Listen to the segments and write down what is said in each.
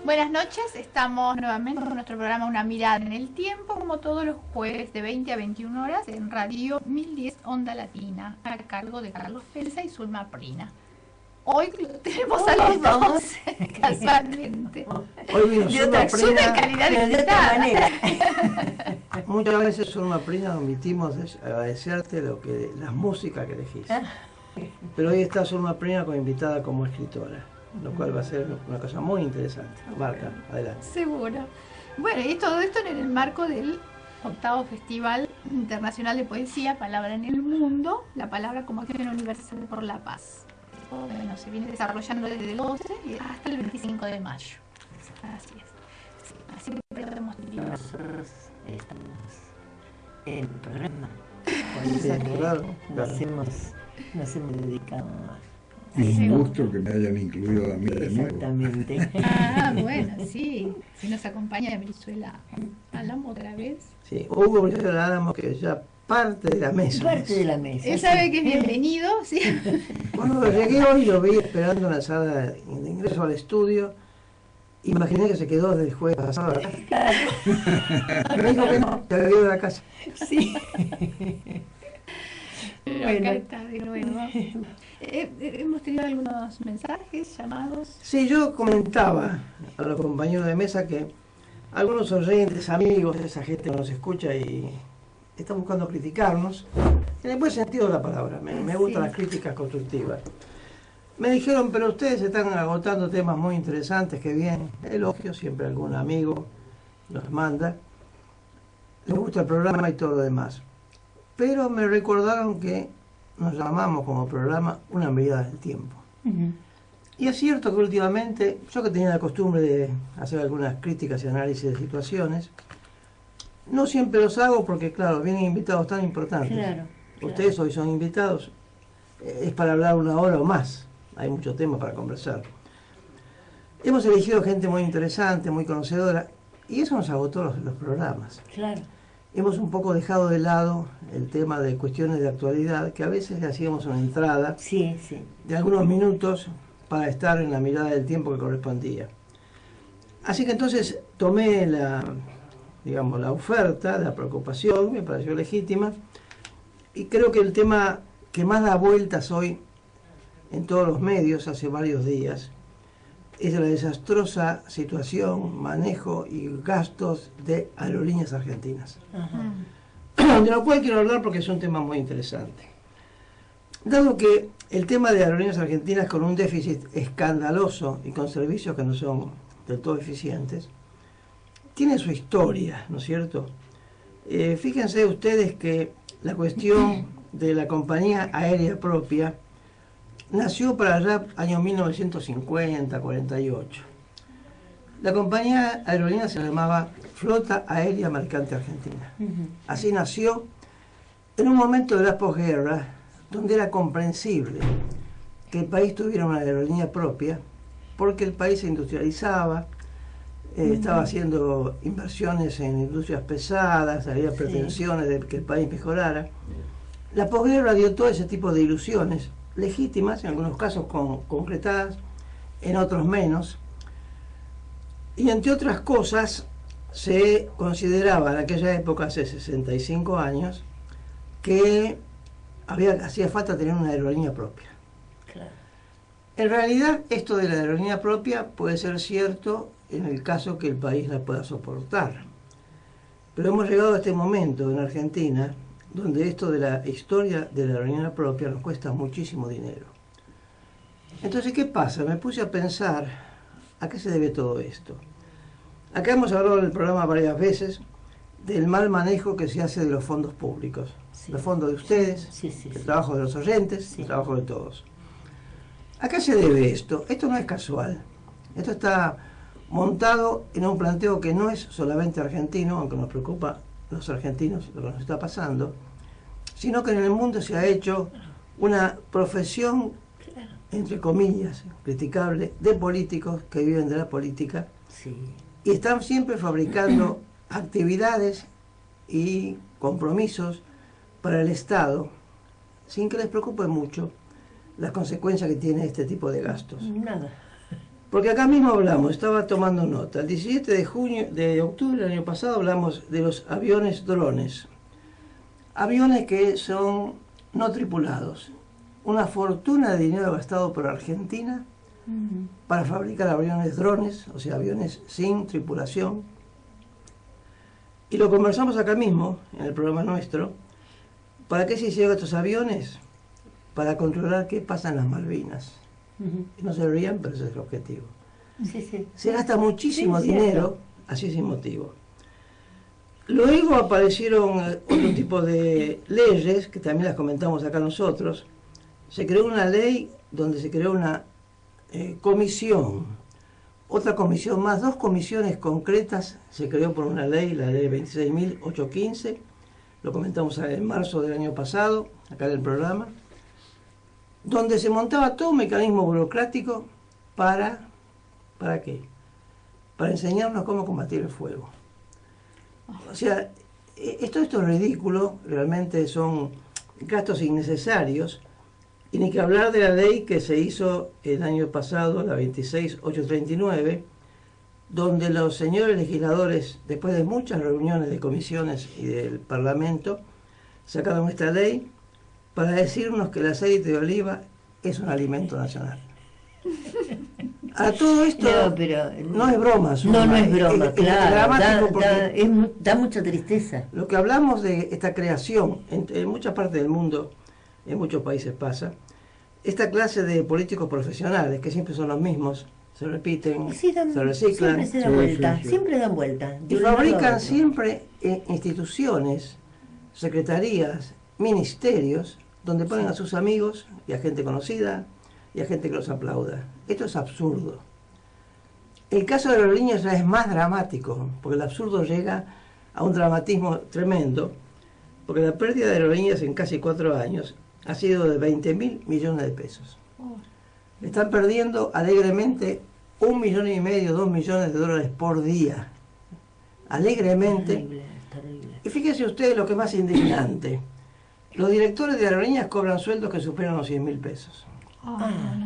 Buenas noches, estamos nuevamente con nuestro programa Una Mirada en el Tiempo, como todos los jueves de 20 a 21 horas en Radio 1010 Onda Latina, a cargo de Carlos Pelsa y Zulma Prina. Hoy lo tenemos a los dos, casualmente. Hoy vino Zulma Prina, calidad de otra manera. Muchas veces, Zulma Prina, omitimos agradecerte las músicas que elegís. Pero hoy está Zulma Prina como invitada como escritora, lo cual va a ser una cosa muy interesante. Marca, adelante. Seguro. Bueno, y todo esto en el marco del 8º Festival Internacional de Poesía, Palabra en el Mundo, la palabra como acción universal por la paz. Bueno, se viene desarrollando desde el 12 y hasta el 25 de mayo. Así es. Sí, así que podemos decir. Nosotros estamos en el programa. Nos hemos dedicado a... Y un gusto que me hayan incluido a mí de nuevo. Exactamente. Bueno, sí. Si nos acompaña Brizuela Álamo otra vez. Sí, Hugo Brizuela Álamo, que ya parte de la mesa. Parte de la mesa. Él sabe que es bienvenido, sí. Cuando llegué hoy lo vi esperando en la sala de ingreso al estudio. Imaginé que se quedó desde el jueves pasado. Me dijo que no, que había ido a la casa. Sí. Bueno, acá está de nuevo. Hemos tenido algunos mensajes, llamados. Sí, yo comentaba a los compañeros de mesa que algunos oyentes, amigos, esa gente que nos escucha y están buscando criticarnos, en el buen sentido de la palabra. Me gustan las críticas constructivas. Me dijeron, pero ustedes están agotando temas muy interesantes, que bien, elogios, siempre algún amigo los manda, les gusta el programa y todo lo demás. Pero me recordaron que nos llamamos como programa Una Mirada del Tiempo. Y es cierto que últimamente, yo que tenía la costumbre de hacer algunas críticas y análisis de situaciones, no siempre los hago porque, claro, vienen invitados tan importantes. Claro. Ustedes hoy son invitados, es para hablar una hora o más. Hay mucho tema para conversar. Hemos elegido gente muy interesante, muy conocedora, y eso nos agotó los programas. Claro. Hemos un poco dejado de lado el tema de cuestiones de actualidad, que a veces le hacíamos una entrada de algunos minutos para estar en la mirada del tiempo que correspondía. Así que entonces tomé la oferta, la preocupación, me pareció legítima, y creo que el tema que más da vueltas hoy en todos los medios hace varios días es la desastrosa situación, manejo y gastos de Aerolíneas Argentinas. De lo cual quiero hablar porque es un tema muy interesante. Dado que el tema de Aerolíneas Argentinas, con un déficit escandaloso y con servicios que no son del todo eficientes, tiene su historia, ¿no es cierto? Fíjense ustedes que la cuestión de la compañía aérea propia nació para allá año 1950, 48. La compañía aerolínea se llamaba Flota Aérea Mercante Argentina. Así nació en un momento de la posguerra, donde era comprensible que el país tuviera una aerolínea propia, porque el país se industrializaba, estaba haciendo inversiones en industrias pesadas, había pretensiones de que el país mejorara. La posguerra dio todo ese tipo de ilusiones, legítimas, en algunos casos concretadas, en otros menos. Y entre otras cosas, se consideraba en aquella época, hace 65 años, que hacía falta tener una aerolínea propia. Claro. En realidad, esto de la aerolínea propia puede ser cierto en el caso que el país la pueda soportar. Pero hemos llegado a este momento en Argentina, donde esto de la historia de la aerolínea propia nos cuesta muchísimo dinero. Entonces, ¿qué pasa? Me puse a pensar, ¿a qué se debe todo esto? Acá hemos hablado en el programa varias veces del mal manejo que se hace de los fondos públicos. Sí. Los fondos de ustedes, el trabajo de los oyentes, el trabajo de todos. ¿A qué se debe esto? Esto no es casual. Esto está montado en un planteo que no es solamente argentino, aunque nos preocupa a los argentinos lo que nos está pasando, sino que en el mundo se ha hecho una profesión, entre comillas, criticable, de políticos que viven de la política y están siempre fabricando actividades y compromisos para el Estado sin que les preocupe mucho las consecuencias que tiene este tipo de gastos. Nada. Porque acá mismo hablamos, estaba tomando nota, el 17 de octubre del año pasado hablamos de los aviones drones. Aviones que son no tripulados. Una fortuna de dinero gastado por Argentina para fabricar aviones drones, o sea, aviones sin tripulación. Y lo conversamos acá mismo, en el programa nuestro. ¿Para qué se hicieron estos aviones? Para controlar qué pasa en las Malvinas. No se rían, pero ese es el objetivo. Se gasta muchísimo dinero, así sin motivo. Luego aparecieron otro tipo de leyes, que también las comentamos acá nosotros. Se creó una ley donde se creó una comisión, otra comisión más, 2 comisiones concretas se creó por una ley, la ley 26.815, lo comentamos en marzo del año pasado, acá en el programa, donde se montaba todo un mecanismo burocrático ¿para qué? Para enseñarnos cómo combatir el fuego. O sea, esto es ridículo, realmente son gastos innecesarios, y ni que hablar de la ley que se hizo el año pasado, la 26.839, donde los señores legisladores, después de muchas reuniones de comisiones y del Parlamento, sacaron esta ley para decirnos que el aceite de oliva es un alimento nacional. A todo esto no es broma. No es broma, claro. Da mucha tristeza. Lo que hablamos de esta creación, en muchas partes del mundo, en muchos países pasa, esta clase de políticos profesionales, que siempre son los mismos, se repiten, se reciclan. Siempre dan vuelta. Y fabrican siempre instituciones, secretarías, ministerios, donde ponen a sus amigos y a gente conocida y a gente que los aplauda. Esto es absurdo. El caso de Aerolíneas ya es más dramático, porque el absurdo llega a un dramatismo tremendo, porque la pérdida de Aerolíneas en casi 4 años ha sido de 20.000 millones de pesos. Están perdiendo alegremente 1,5 millones, 2 millones de dólares por día. Alegremente. Terrible. Y fíjense ustedes lo que es más indignante. Los directores de aerolíneas cobran sueldos que superan los 100.000 pesos.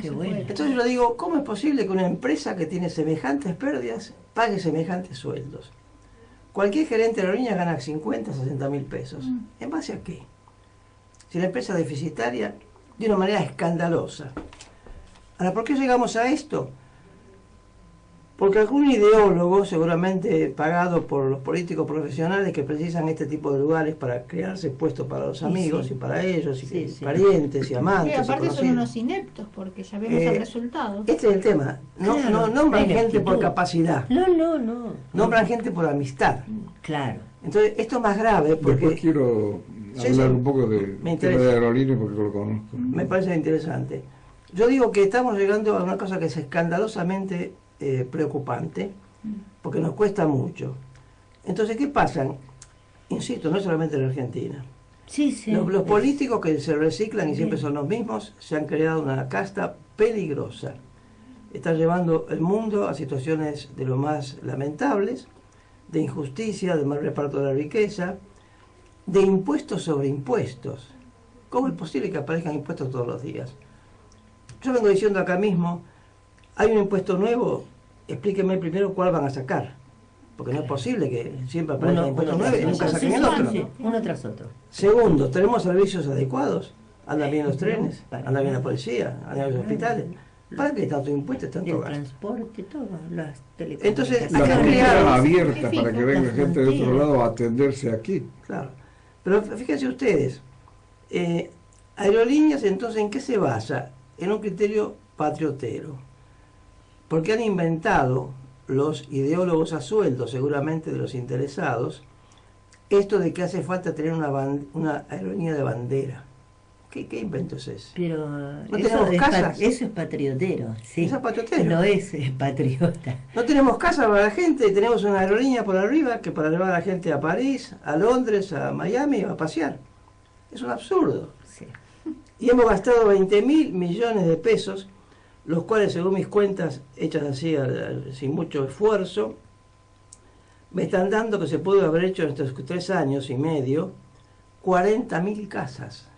Qué bueno. Entonces yo digo, ¿cómo es posible que una empresa que tiene semejantes pérdidas pague semejantes sueldos? Cualquier gerente de aerolíneas gana 50, 60.000 pesos. ¿En base a qué? Si la empresa es deficitaria, de una manera escandalosa. Ahora, ¿por qué llegamos a esto? Porque algún ideólogo, seguramente pagado por los políticos profesionales que precisan este tipo de lugares para crearse puestos para los amigos y para ellos, y parientes y amantes. Y aparte son unos ineptos, porque ya vemos el resultado. Este es el tema. No nombran gente por capacidad. No. Nombran gente por amistad. Claro. Entonces, esto es más grave porque... Después quiero hablar un poco del tema de aerolíneas porque lo conozco. Me parece interesante. Yo digo que estamos llegando a una cosa que es escandalosamente preocupante, porque nos cuesta mucho. Entonces, ¿qué pasa? Insisto, no solamente en Argentina. Los políticos que se reciclan y siempre son los mismos, se han creado una casta peligrosa. Están llevando el mundo a situaciones de lo más lamentables, de injusticia, de mal reparto de la riqueza, de impuestos sobre impuestos. ¿Cómo es posible que aparezcan impuestos todos los días? Yo vengo diciendo acá mismo, hay un impuesto nuevo, explíqueme primero cuál van a sacar. Porque no es posible que siempre aparezcan impuestos nuevos y nunca saquen el otro. Uno tras otro. Segundo, ¿tenemos servicios adecuados? ¿Andan bien los trenes? ¿Anda bien la policía? ¿Andan bien los hospitales? ¿Para qué tanto impuestos, tanto gasto? El transporte, todo, las Entonces, la frontera abierta para que venga gente de otro lado a atenderse aquí. Claro. Pero fíjense ustedes, Aerolíneas, entonces, ¿en qué se basa? En un criterio patriotero. Porque han inventado los ideólogos a sueldo, seguramente de los interesados, esto de que hace falta tener una aerolínea de bandera. ¿Qué invento es ese? Pero no tenemos casas. Eso es patriotero, sí. Eso es patriotero. No es patriota. No tenemos casa para la gente, tenemos una aerolínea por arriba que para llevar a la gente a París, a Londres, a Miami, a pasear. Es un absurdo. Sí. Y hemos gastado 20.000 millones de pesos, los cuales, según mis cuentas, hechas así sin mucho esfuerzo, me están dando que se pudo haber hecho en estos 3 años y medio 40.000 casas.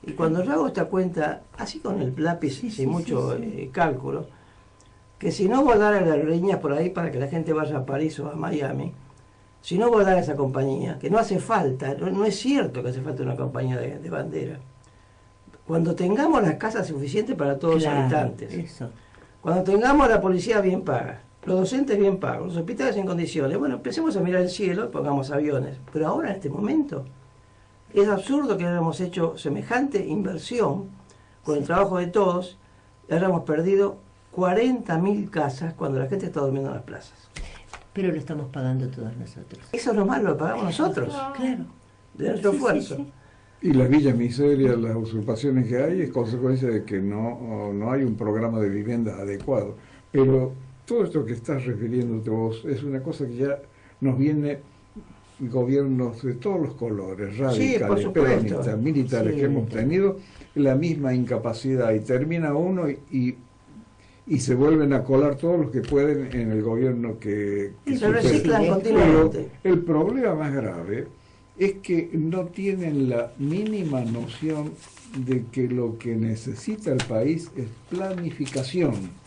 Y cuando yo hago esta cuenta, así con el lápiz, sin mucho cálculo, que si no volara la aerolínea por ahí para que la gente vaya a París o a Miami, si no volara esa compañía, que no hace falta, no es cierto que hace falta una compañía de bandera. Cuando tengamos las casas suficientes para todos los habitantes, eso. Cuando tengamos la policía bien paga, los docentes bien pagos, los hospitales en condiciones, bueno, empecemos a mirar el cielo y pongamos aviones. Pero ahora, en este momento, es absurdo que hayamos hecho semejante inversión con el trabajo de todos y hayamos perdido 40.000 casas cuando la gente está durmiendo en las plazas. Pero lo estamos pagando todos nosotros. Eso es lo malo, lo pagamos nosotros. Claro. De nuestro esfuerzo. Y las villas miserias, las usurpaciones que hay, es consecuencia de que no hay un programa de vivienda adecuado. Pero todo esto que estás refiriéndote vos es una cosa que ya nos viene gobiernos de todos los colores, radicales, peronistas, militares, que hemos tenido la misma incapacidad, y termina uno y se vuelven a colar todos los que pueden en el gobierno que se reciclan continuamente. Pero el problema más grave es que no tienen la mínima noción de que lo que necesita el país es planificación.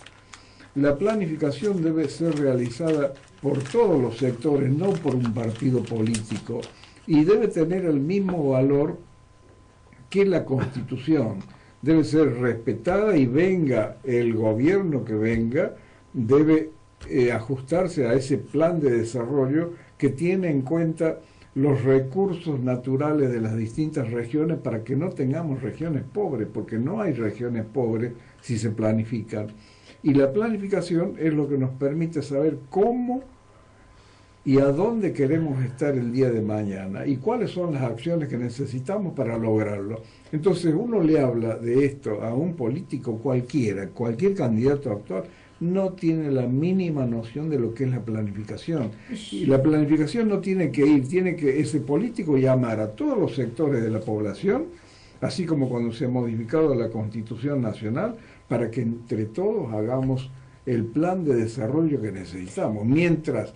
La planificación debe ser realizada por todos los sectores, no por un partido político, y debe tener el mismo valor que la Constitución. Debe ser respetada, y venga el gobierno que venga, debe ajustarse a ese plan de desarrollo que tiene en cuenta los recursos naturales de las distintas regiones, para que no tengamos regiones pobres, porque no hay regiones pobres si se planifican. Y la planificación es lo que nos permite saber cómo y a dónde queremos estar el día de mañana y cuáles son las acciones que necesitamos para lograrlo. Entonces uno le habla de esto a un político cualquiera, cualquier candidato actual, no tiene la mínima noción de lo que es la planificación. Y la planificación no tiene que ese político llamar a todos los sectores de la población, así como cuando se ha modificado la Constitución Nacional, para que entre todos hagamos el plan de desarrollo que necesitamos. Mientras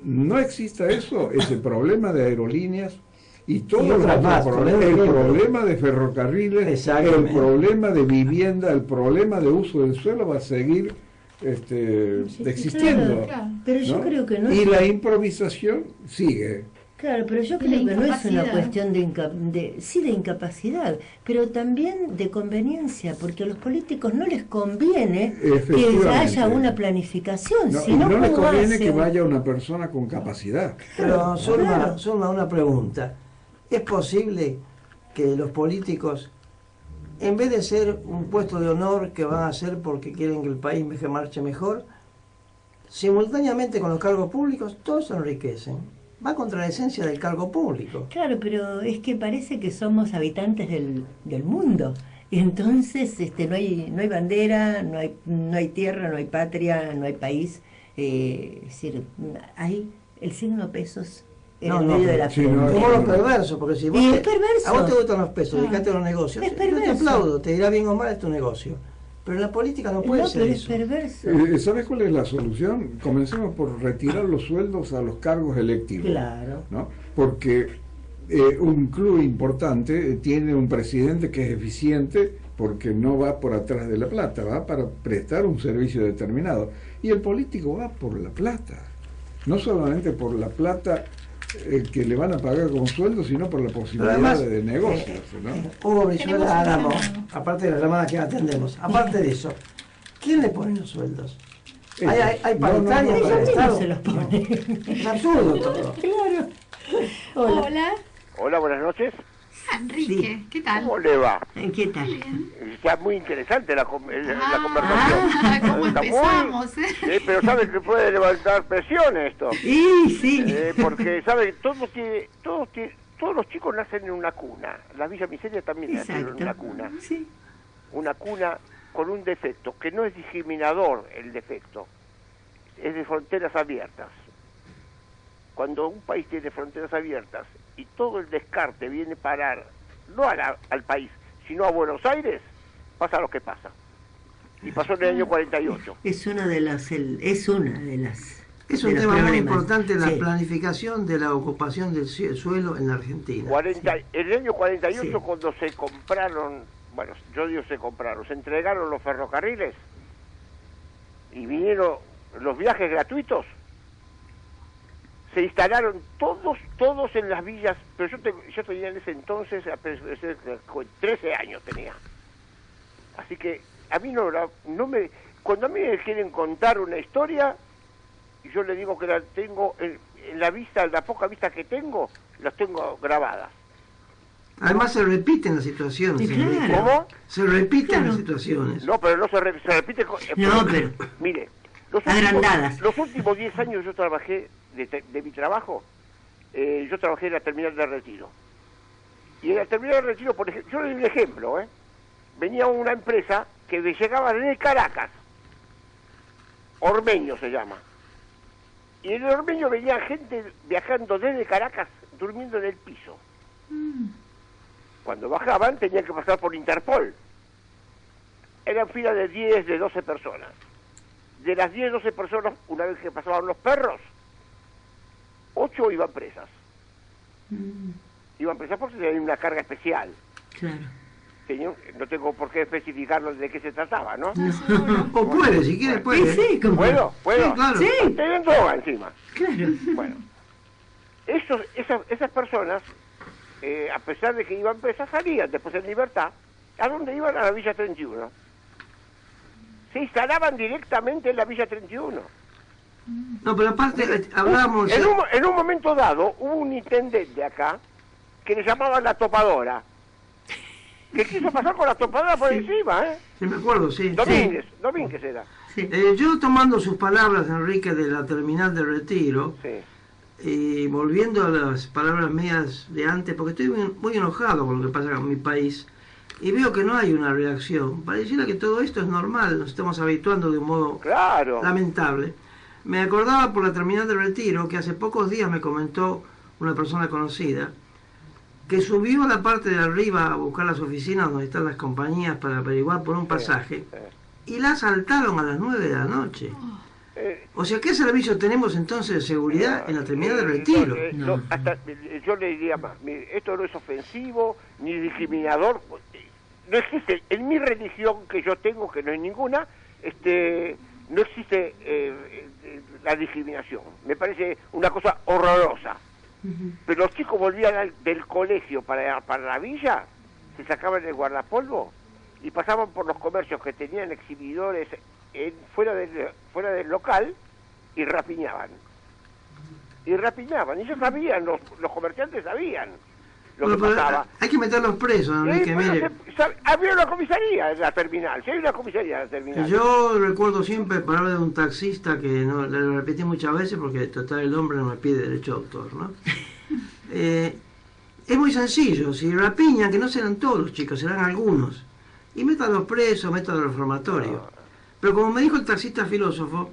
no exista eso, ese problema de aerolíneas y todo el problema de ferrocarriles, el problema de vivienda, el problema de uso del suelo va a seguir existiendo. Claro. Pero yo creo que no. Y la improvisación sigue. Claro, pero yo creo que no es una cuestión de incapacidad, pero también de conveniencia, porque a los políticos no les conviene que haya una planificación. No les conviene que vaya una persona con capacidad. Pero Zulma, una pregunta. ¿Es posible que los políticos, en vez de ser un puesto de honor que van a hacer porque quieren que el país marche mejor, simultáneamente con los cargos públicos, todos se enriquecen? Va contra la esencia del cargo público. Claro, pero es que parece que somos habitantes del mundo. Y entonces no hay bandera, no hay tierra, no hay patria, no hay país. Es decir, hay el signo pesos en el medio de la frente. Como los perversos, porque si vos a vos te gustan los pesos, dedicate a los negocios. Es yo perverso. te aplaudo, te dirá bien o mal, es tu negocio. Pero en la política no puede ser eso. Es perverso. ¿Sabes cuál es la solución? Comencemos por retirar los sueldos a los cargos electivos. Claro. ¿No? Porque un club importante tiene un presidente que es eficiente porque no va por atrás de la plata, va para prestar un servicio determinado. Y el político va por la plata. No solamente por la plata que le van a pagar como sueldo, sino por la posibilidad además, de negocios, ¿no? Hugo Brizuela Álamo, aparte de las llamadas que atendemos, aparte de eso, ¿quién le pone los sueldos? ¿Hay paritarias para el Estado? Se los pone. Es absurdo todo. Claro. Hola. Hola, buenas noches. Enrique, ¿qué tal? ¿Cómo le va? ¿Qué tal? Está muy interesante la conversación. ¿Cómo Está empezamos? pero sabe que puede levantar presión esto. Sí. Porque, sabe, todos los chicos nacen en una cuna. La Villa Miseria también nace en una cuna. Sí. Una cuna con un defecto, que no es discriminador el defecto, es de fronteras abiertas. Cuando un país tiene fronteras abiertas y todo el descarte viene a parar, no al país, sino a Buenos Aires, pasa lo que pasa. Y pasó en el año 48. Es una de las... Es un tema muy importante la planificación de la ocupación del suelo en la Argentina. En el año 48, cuando se compraron, bueno, yo digo se compraron, se entregaron los ferrocarriles y vinieron los viajes gratuitos, se instalaron todos en las villas, pero yo tenía en ese entonces, 13 años tenía. Así que a mí no me... Cuando a mí me quieren contar una historia, yo le digo que la tengo en la vista, la poca vista que tengo, las tengo grabadas. Además se repiten las situaciones. Claro. ¿Cómo? Se repiten las situaciones. No, pero no se repite... pero... Mire, agrandadas. Los últimos 10 años yo trabajé, de mi trabajo, yo trabajé en la terminal de Retiro. Y en la terminal de Retiro, por ejemplo, yo le doy un ejemplo, venía una empresa que llegaba desde Caracas, Ormeño se llama. Y en el Ormeño venía gente viajando desde Caracas, durmiendo en el piso. Cuando bajaban tenían que pasar por Interpol. Eran filas de 10, de 12 personas. De las 10, 12 personas, una vez que pasaban los perros, 8 iban presas. Iban presas porque tenían una carga especial. Claro. No tengo por qué especificarlo de qué se trataba, ¿no? O puede, si quiere, puede. Sí, ¿cómo? ¿Puedo? Sí, claro. Sí. Tienen droga encima. Claro. Bueno, esas personas, a pesar de que iban presas, salían después en libertad. ¿A dónde iban? A la Villa 31. Se instalaban directamente en la Villa 31. No, pero aparte, hablamos... En un momento dado, hubo un intendente acá que le llamaban la topadora, que quiso pasar con la topadora por encima, Sí, me acuerdo, sí. Domínguez era. Sí. Yo tomando sus palabras, Enrique, de la terminal de Retiro, y volviendo a las palabras mías de antes, porque estoy muy enojado con lo que pasa en mi país, y veo que no hay una reacción. Pareciera que todo esto es normal, nos estamos habituando de un modo lamentable. Me acordaba por la terminal de Retiro que hace pocos días me comentó una persona conocida que subió a la parte de arriba a buscar las oficinas donde están las compañías para averiguar por un pasaje y la asaltaron a las 9 de la noche. O sea, ¿qué servicio tenemos entonces de seguridad en la terminal de Retiro? Yo le diría más, mire, esto no es ofensivo ni discriminador. No existe, en mi religión que yo tengo, que no es ninguna, no existe la discriminación. Me parece una cosa horrorosa. Pero los chicos volvían del colegio para la villa, se sacaban el guardapolvo y pasaban por los comercios que tenían exhibidores fuera del local y rapiñaban. Y ellos sabían, los comerciantes sabían lo que pasaba. Hay que meterlos presos, Enrique, mire. Había una comisaría en la terminal, sí hay una comisaría en la terminal. Yo recuerdo siempre palabras de un taxista que no le repetí muchas veces porque total el hombre no me pide derecho de autor, ¿no? Es muy sencillo, si rapiñan, que no serán todos, chicos, serán algunos. Y métanlos presos, métanlos al reformatorio. Pero como me dijo el taxista filósofo,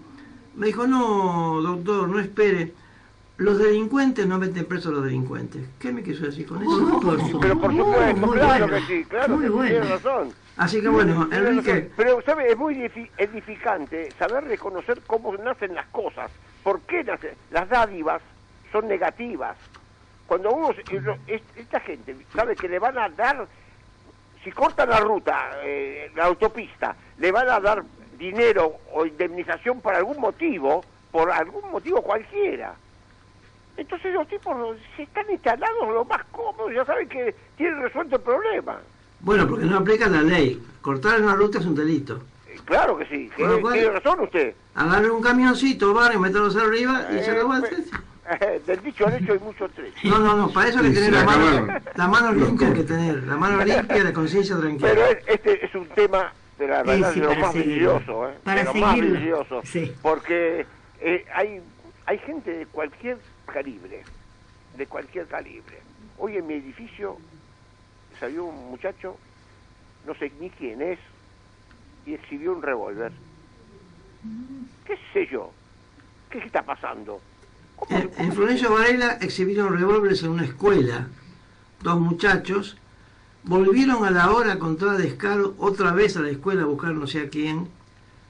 me dijo, no, doctor, no espere. Los delincuentes no meten presos a los delincuentes. ¿Qué me quiso decir con eso? Pero por supuesto, claro que sí, claro que bueno. tiene razón. Así que bueno, Enrique... Pero, ¿sabe? Es muy edificante saber reconocer cómo nacen las cosas. ¿Por qué nacen? Las dádivas son negativas. Cuando esta gente sabe que le van a dar, si cortan la ruta, la autopista, le van a dar dinero o indemnización por algún motivo cualquiera. Entonces los tipos se están instalados lo más cómodo, ya saben que tienen resuelto el problema. Bueno, porque no aplican la ley. Cortar una ruta es un delito. Claro que sí, tiene razón usted. Agarren un camioncito, van y métalos arriba y se lo van a hacer. Del dicho al hecho hay mucho trecho. No, para eso hay que Sí, tener se la mano limpia, hay que tener la mano limpia y la conciencia tranquila. Pero este es un tema, de la verdad, Sí, de lo para más seguirlo. brilloso, Para de lo más seguirlo. brilloso. Sí. Porque hay gente de cualquier calibre, Hoy en mi edificio salió un muchacho, no sé ni quién es, y exhibió un revólver. ¿Qué sé yo? ¿Qué está pasando? En Florencio Varela exhibieron revólveres en una escuela. 2 muchachos volvieron a la hora con todo descaro otra vez a la escuela a buscar no sé a quién.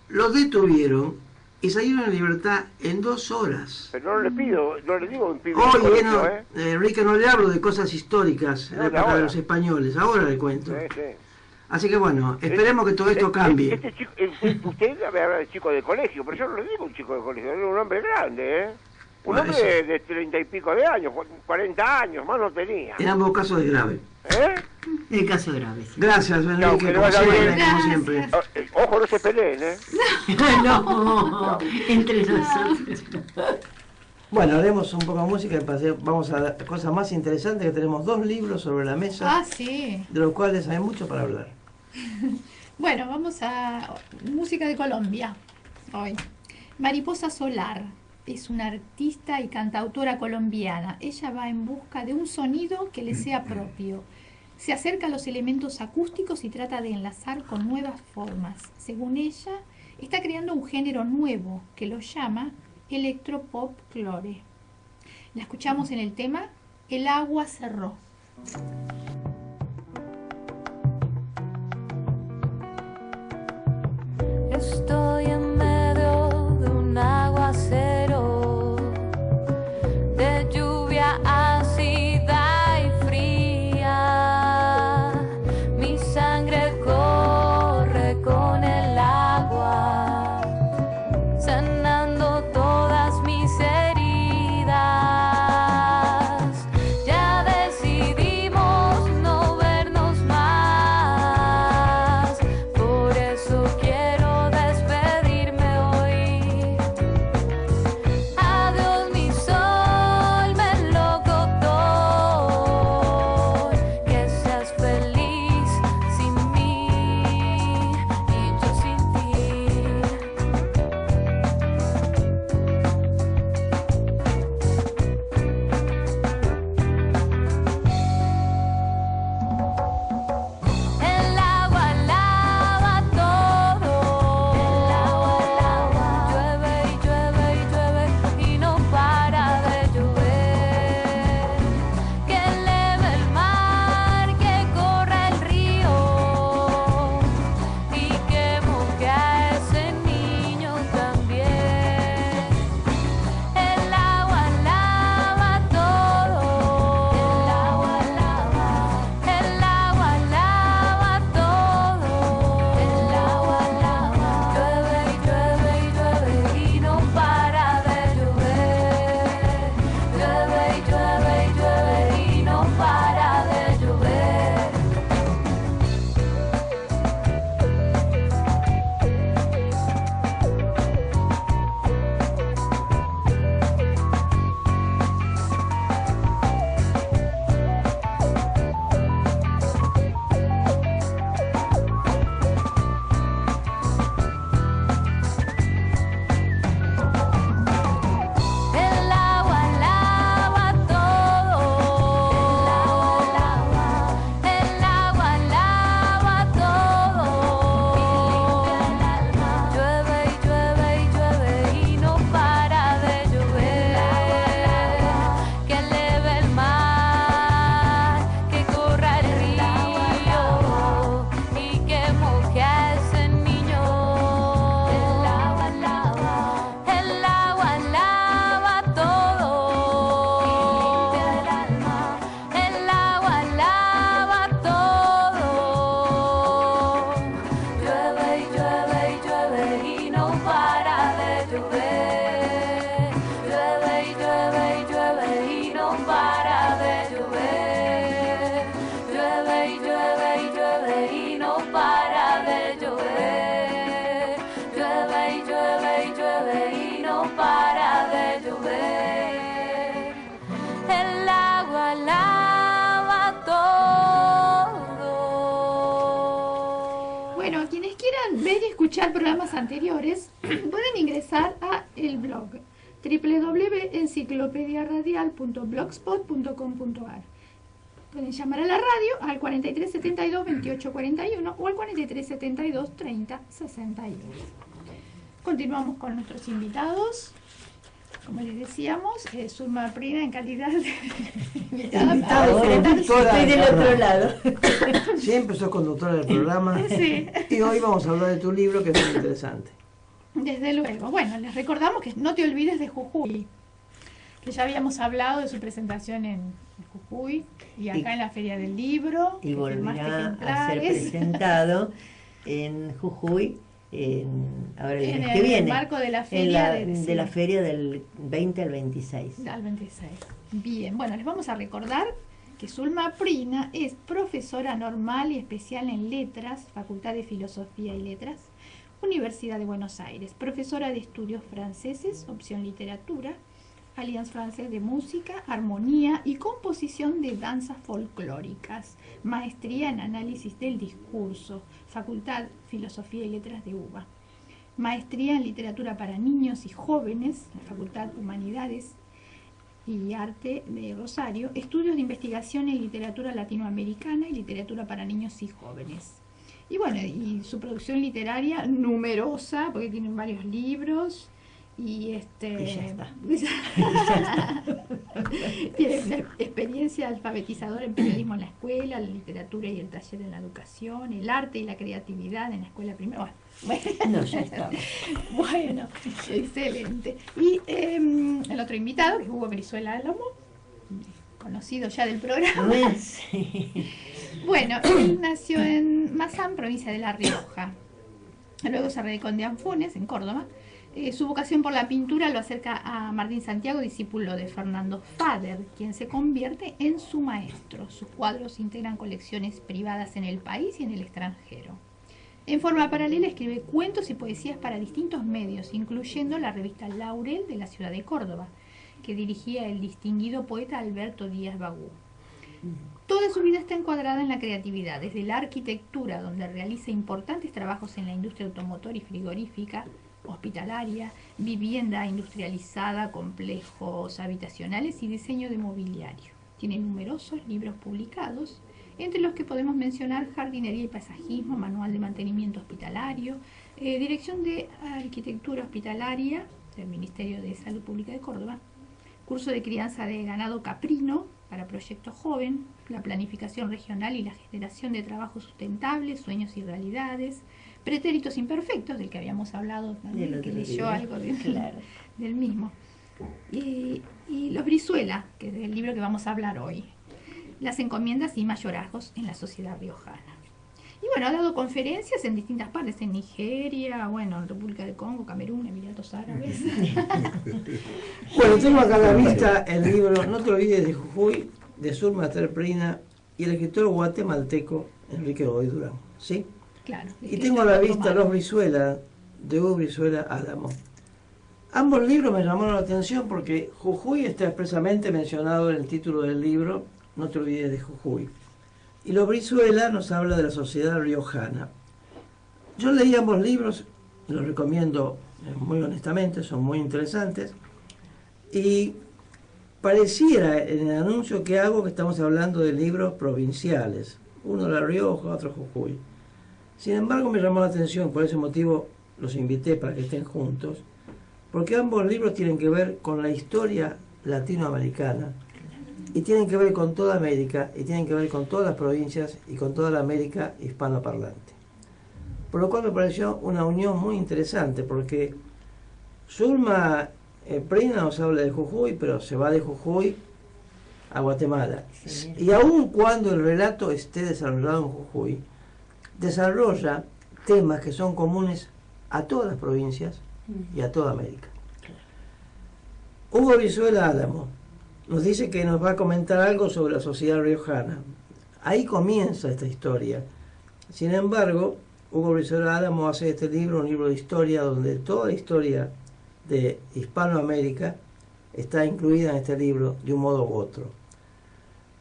Los detuvieron y salieron en libertad en 2 horas. Pero no le pido, no le digo un pibe. Oye, Enrique, no le hablo de cosas históricas No, de la de época de ahora. los españoles, ahora le cuento. Sí. Así que bueno, esperemos que todo esto cambie. Este chico, usted habla de chico de colegio, pero yo no le digo un chico de colegio, era un hombre grande, ¿eh? Un Bueno, hombre de 30 y pico de años, 40 años, más no tenía. En ambos casos es grave. ¿Eh? El caso grave. Sí. Gracias, Chao, Enrique, que le como vaya siempre, bien. como siempre. Ojo, no se peleen, ¿eh? No, entre nosotros. Bueno, haremos un poco de música y vamos a la cosa más interesante, que tenemos 2 libros sobre la mesa, Ah, sí. de los cuales hay mucho para hablar. Bueno, vamos a música de Colombia hoy. Mariposa Solar es una artista y cantautora colombiana. Ella va en busca de un sonido que le sea propio. Se acerca a los elementos acústicos y trata de enlazar con nuevas formas. Según ella, está creando un género nuevo que lo llama electropop clore. La escuchamos en el tema El agua cerró. Estoy en medio de un aguacero, de lluvia ácida y fría. Mi sangre corre con el agua, sanando todas mis heridas. Ya decidimos no vernos más, por eso quiero despertar. Bueno, quienes quieran ver y escuchar programas anteriores, pueden ingresar a el blog www.enciclopediaradial.blogspot.com.ar. Pueden llamar a la radio al 4372 2841 o al 4372 3062. Continuamos con nuestros invitados. Como les decíamos, Zulma Prina en calidad de invitada. Estoy del otro lado. Siempre sos conductora del programa. Sí. Y hoy vamos a hablar de tu libro, que es muy interesante. Desde luego. Bueno, les recordamos que no te olvides de Jujuy, que ya habíamos hablado de su presentación en Jujuy y acá en la Feria del Libro. Y volverá a ser presentado en Jujuy ahora el mes que viene. En el marco de la feria de la feria del 20 al 26. Al 26. Bien, bueno, les vamos a recordar que Zulma Prina es profesora normal y especial en Letras, Facultad de Filosofía y Letras, Universidad de Buenos Aires, profesora de estudios franceses, opción literatura, Alliance Française de Música, Armonía y Composición de Danzas Folclóricas, maestría en Análisis del Discurso, Facultad Filosofía y Letras de UBA, maestría en Literatura para Niños y Jóvenes, la Facultad Humanidades y Arte de Rosario, estudios de investigación en Literatura Latinoamericana y Literatura para Niños y Jóvenes. Y bueno, y su producción literaria numerosa, porque tienen varios libros. Y ya está. Tiene experiencia alfabetizadora en periodismo en la escuela, la literatura y el taller en la educación, el arte y la creatividad en la escuela primera. Bueno, no, ya está. Bueno, excelente. Y el otro invitado, que es Hugo Brizuela Álamo, conocido ya del programa. Sí. Bueno, él nació en Mazán, provincia de La Rioja. Luego se radicó en Anfunes, en Córdoba. Su vocación por la pintura lo acerca a Martín Santiago, discípulo de Fernando Fader, quien se convierte en su maestro. Sus cuadros integran colecciones privadas en el país y en el extranjero. En forma paralela escribe cuentos y poesías para distintos medios, incluyendo la revista Laurel de la ciudad de Córdoba, que dirigía el distinguido poeta Alberto Díaz Bagú. Toda su vida está encuadrada en la creatividad, desde la arquitectura, donde realiza importantes trabajos en la industria automotor y frigorífica, hospitalaria, vivienda industrializada, complejos habitacionales y diseño de mobiliario. Tiene numerosos libros publicados, entre los que podemos mencionar Jardinería y Paisajismo, Manual de Mantenimiento Hospitalario, Dirección de Arquitectura Hospitalaria del Ministerio de Salud Pública de Córdoba, Curso de Crianza de Ganado Caprino para Proyecto Joven, la Planificación Regional y la Generación de Trabajo Sustentable, Sueños y Realidades, Pretéritos Imperfectos, del que habíamos hablado también, que leyó algo del mismo. Y Los Brizuela, que es el libro que vamos a hablar hoy. Las encomiendas y mayorazgos en la sociedad riojana. Y bueno, ha dado conferencias en distintas partes, en Nigeria, bueno, en República del Congo, Camerún, Emiratos Árabes. Bueno, tengo acá a la vista el libro No te olvides de Jujuy, de Zulma Prina y el escritor guatemalteco Enrique Godoy Durán. ¿Sí? Claro. Y tengo a la vista Los Brizuela, de Hugo Brizuela Álamo. Ambos libros me llamaron la atención porque Jujuy está expresamente mencionado en el título del libro, No te olvides de Jujuy. Y Los Brizuela nos habla de la sociedad riojana. Yo leí ambos libros, los recomiendo muy honestamente, son muy interesantes. Y pareciera en el anuncio que hago que estamos hablando de libros provinciales. Uno La Rioja, otro Jujuy. Sin embargo, me llamó la atención, por ese motivo los invité para que estén juntos, porque ambos libros tienen que ver con la historia latinoamericana y tienen que ver con toda América y tienen que ver con todas las provincias y con toda la América hispanoparlante. Por lo cual me pareció una unión muy interesante, porque Zulma Prina nos habla de Jujuy, pero se va de Jujuy a Guatemala. Sí. Y aun cuando el relato esté desarrollado en Jujuy, desarrolla temas que son comunes a todas las provincias y a toda América. Hugo Brizuela Álamo nos dice que nos va a comentar algo sobre la sociedad riojana. Ahí comienza esta historia. Sin embargo, Hugo Brizuela Álamo hace este libro, un libro de historia, donde toda la historia de Hispanoamérica está incluida en este libro de un modo u otro.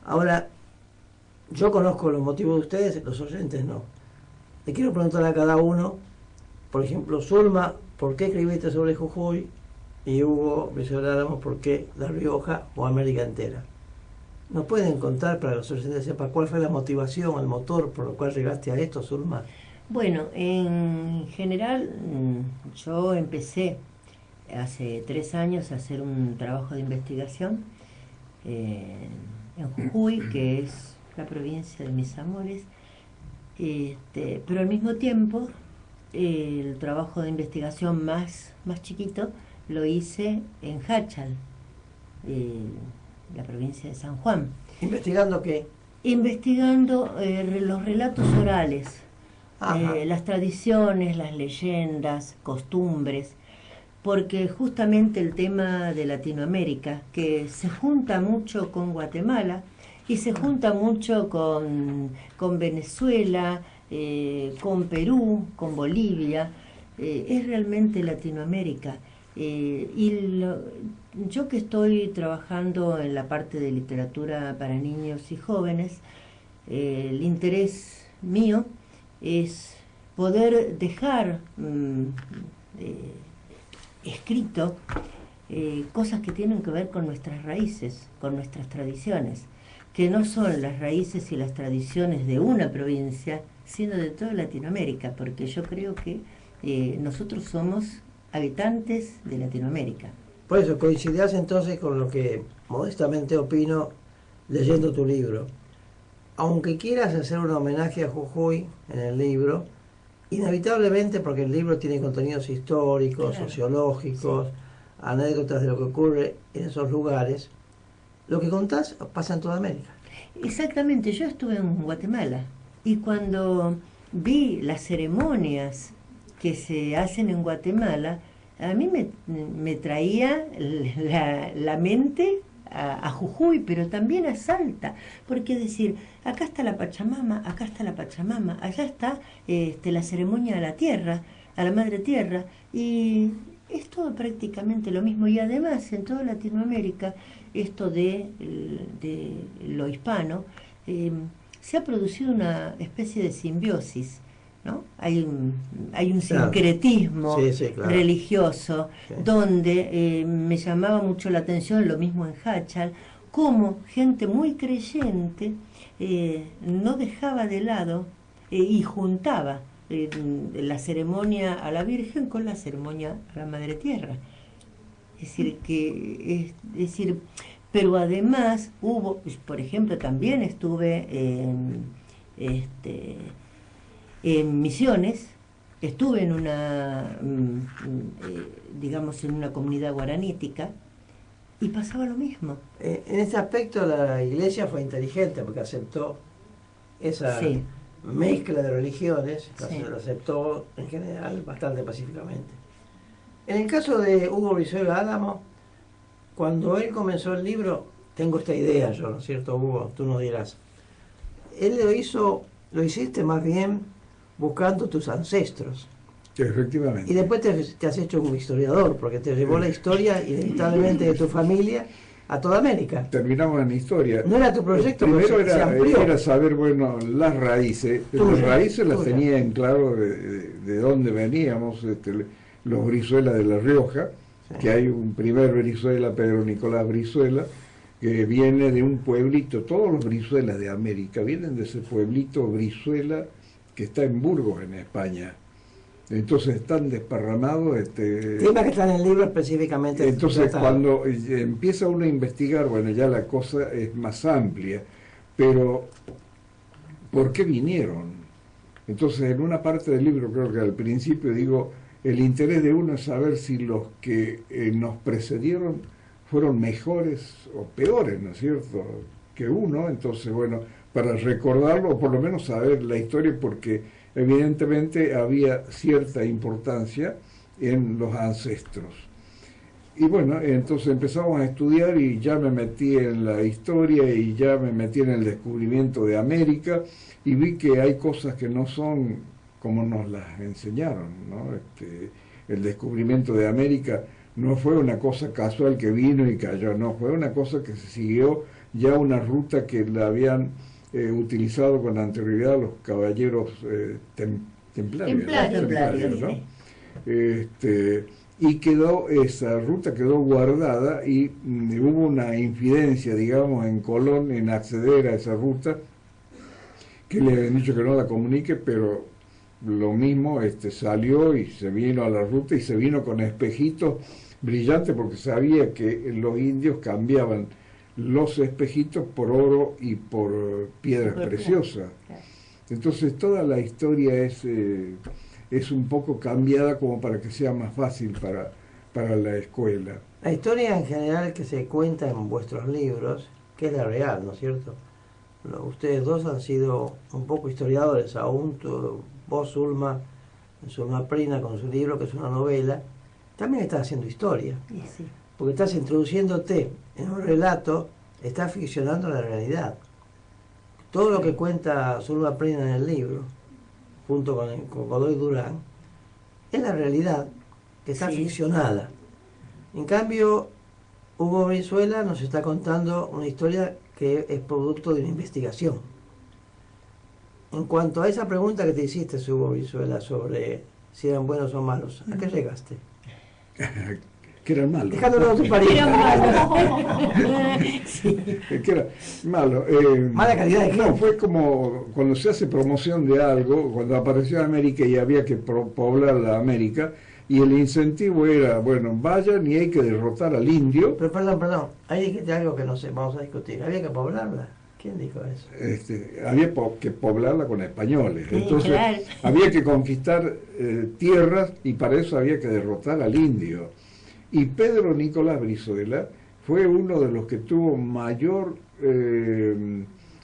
Ahora, yo conozco los motivos de ustedes, los oyentes no. le quiero preguntar a cada uno, por ejemplo, Zulma, ¿por qué escribiste sobre Jujuy? Y Hugo Brizuela, ¿por qué La Rioja o América entera? ¿Nos pueden contar, para que los oyentes sepan, cuál fue la motivación, el motor por el cual llegaste a esto, Zulma? Bueno, en general yo empecé hace 3 años a hacer un trabajo de investigación en Jujuy, que es la provincia de mis amores, pero al mismo tiempo el trabajo de investigación más chiquito lo hice en Háchal, la provincia de San Juan. ¿Investigando qué? Investigando los relatos orales, las tradiciones, las leyendas, costumbres, porque justamente el tema de Latinoamérica, que se junta mucho con Guatemala y se junta mucho con Venezuela, con Perú, con Bolivia, es realmente Latinoamérica. Yo que estoy trabajando en la parte de literatura para niños y jóvenes, el interés mío es poder dejar escrito cosas que tienen que ver con nuestras raíces, con nuestras tradiciones, que no son las raíces y las tradiciones de una provincia, sino de toda Latinoamérica, porque yo creo que nosotros somos habitantes de Latinoamérica. Por eso, coincidías entonces con lo que modestamente opino leyendo tu libro. Aunque quieras hacer un homenaje a Jujuy en el libro, inevitablemente, porque el libro tiene contenidos históricos, claro, sociológicos, sí, anécdotas de lo que ocurre en esos lugares, lo que contás pasa en toda América. Exactamente, yo estuve en Guatemala y cuando vi las ceremonias que se hacen en Guatemala, a mí me traía la mente a Jujuy, pero también a Salta, porque es decir, acá está la Pachamama, allá está la ceremonia a la tierra, a la madre tierra, y es todo prácticamente lo mismo. Y además en toda Latinoamérica, esto de lo hispano, se ha producido una especie de simbiosis, ¿no? Hay un sincretismo, claro, sí, claro, religioso, sí, donde me llamaba mucho la atención, lo mismo en Háchal, cómo gente muy creyente no dejaba de lado y juntaba la ceremonia a la Virgen con la ceremonia a la Madre Tierra. Es decir, pero además hubo, por ejemplo, también estuve en Misiones, estuve en una, digamos, en una comunidad guaranítica y pasaba lo mismo. En este aspecto la Iglesia fue inteligente porque aceptó esa, sí, mezcla de religiones, sí, lo aceptó en general bastante pacíficamente. En el caso de Hugo Brizuela Álamo, cuando él comenzó el libro, tengo esta idea yo, ¿no es cierto, Hugo? Tú nos dirás. Él lo hiciste más bien buscando tus ancestros. Efectivamente. Y después te has hecho un historiador, porque te llevó la historia inevitablemente de tu familia a toda América. Terminamos en historia. No era tu proyecto, primero era saber, bueno, las raíces. Las raíces las tenía en claro de dónde veníamos, los Brizuela de La Rioja, sí, que hay un primer Brizuela, Pedro Nicolás Brizuela, que viene de un pueblito. Todos los Brizuelas de América vienen de ese pueblito Brizuela que está en Burgos, en España. Entonces están desparramados. Tema que está en el libro específicamente. Entonces cuando empieza uno a investigar, bueno, ya la cosa es más amplia, pero ¿por qué vinieron? Entonces en una parte del libro, creo que al principio digo, el interés de uno es saber si los que nos precedieron fueron mejores o peores, ¿no es cierto?, que uno. Entonces, bueno, para recordarlo, o por lo menos saber la historia, porque evidentemente había cierta importancia en los ancestros. Y bueno, entonces empezamos a estudiar y ya me metí en la historia y ya me metí en el descubrimiento de América y vi que hay cosas que no son como nos las enseñaron, ¿no? El descubrimiento de América no fue una cosa casual que vino y cayó, no, fue una cosa que se siguió ya una ruta que la habían utilizado con anterioridad los caballeros templarios, ¿no? Y esa ruta quedó guardada y hubo una infidencia, digamos, en Colón en acceder a esa ruta, que le habían dicho que no la comunique, pero lo mismo, salió y se vino a la ruta y se vino con espejitos brillantes porque sabía que los indios cambiaban los espejitos por oro y por piedras preciosas. Entonces toda la historia es un poco cambiada como para que sea más fácil para la escuela. La historia en general que se cuenta en vuestros libros, que es la real, ¿no es cierto? Ustedes dos han sido un poco historiadores, aún vos, Zulma Prina, con su libro, que es una novela, también estás haciendo historia. Sí. Porque estás introduciéndote en un relato, estás ficcionando la realidad. Todo lo que cuenta Zulma Prina en el libro, junto con Godoy Durán, es la realidad que está ficcionada. En cambio, Hugo Brizuela nos está contando una historia que es producto de una investigación. En cuanto a esa pregunta que te hiciste, Hugo Brizuela, sobre si eran buenos o malos, ¿a qué llegaste? Que eran malos. Dejándolo a tu pareja. Que era malo. Mala calidad de No, fue como cuando se hace promoción de algo, cuando apareció América y había que poblar la América, y el incentivo era, bueno, vayan y hay que derrotar al indio. Pero perdón, ahí dijiste algo que no sé, vamos a discutir. ¿Había que poblarla? ¿Quién dijo eso? Había que poblarla con españoles. Entonces claro. había que conquistar tierras y para eso había que derrotar al indio. Y Pedro Nicolás Brizuela fue uno de los que tuvo mayor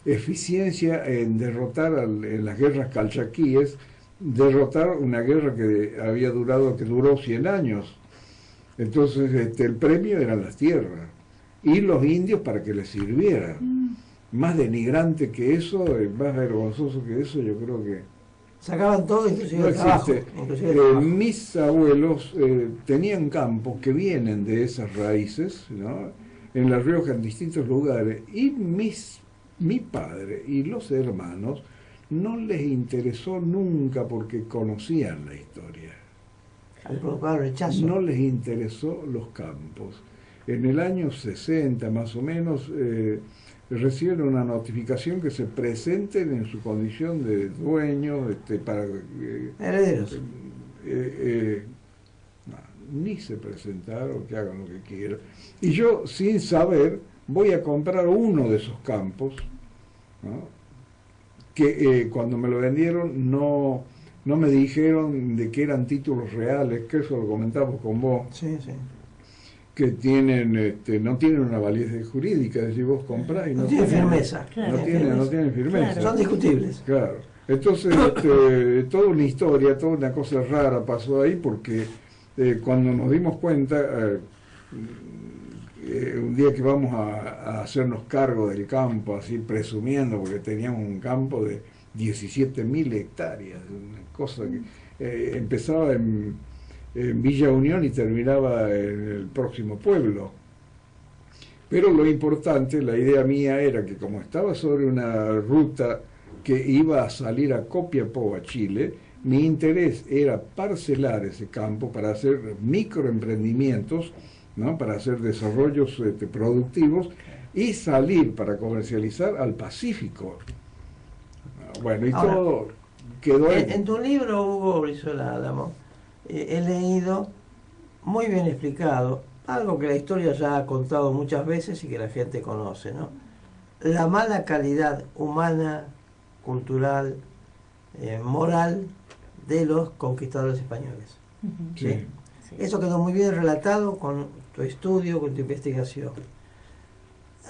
eficiencia en derrotar en las guerras calchaquíes, derrotar una guerra que duró 100 años. Entonces el premio eran las tierras y los indios para que les sirvieran. Más denigrante que eso, más vergonzoso que eso, yo creo que sacaban todo, inclusive no el trabajo. Mis abuelos tenían campos que vienen de esas raíces, ¿no? En La Rioja, en distintos lugares, y mi padre y los hermanos no les interesó nunca porque conocían la historia. Al provocar rechazo. No les interesó los campos. En el año 60 más o menos reciben una notificación que se presenten en su condición de dueños para herederos. Ni se presentaron, que hagan lo que quieran. Y yo, sin saber, voy a comprar uno de esos campos, ¿no? Que cuando me lo vendieron no me dijeron de que eran títulos reales, que eso lo comentamos con vos. Sí. Que no tienen una validez jurídica, es decir, vos comprás y no tienen firmeza. Claro, no tienen firmeza. Claro. Son discutibles. Claro. Entonces, toda una historia, toda una cosa rara pasó ahí, porque cuando nos dimos cuenta, un día que vamos a hacernos cargo del campo, así presumiendo, porque teníamos un campo de 17.000 hectáreas, una cosa que empezaba en Villa Unión y terminaba en el próximo pueblo. Pero lo importante, la idea mía era que como estaba sobre una ruta que iba a salir a Copiapó, a Chile, mi interés era parcelar ese campo para hacer microemprendimientos, ¿no? Para hacer desarrollos productivos y salir para comercializar al Pacífico. Bueno, y ahora, todo quedó en tu libro, Hugo Brizuela Álamo, he leído muy bien explicado algo que la historia ya ha contado muchas veces y que la gente conoce, ¿no? La mala calidad humana, cultural, moral de los conquistadores españoles. ¿Sí? Sí. Eso quedó muy bien relatado con tu estudio, con tu investigación.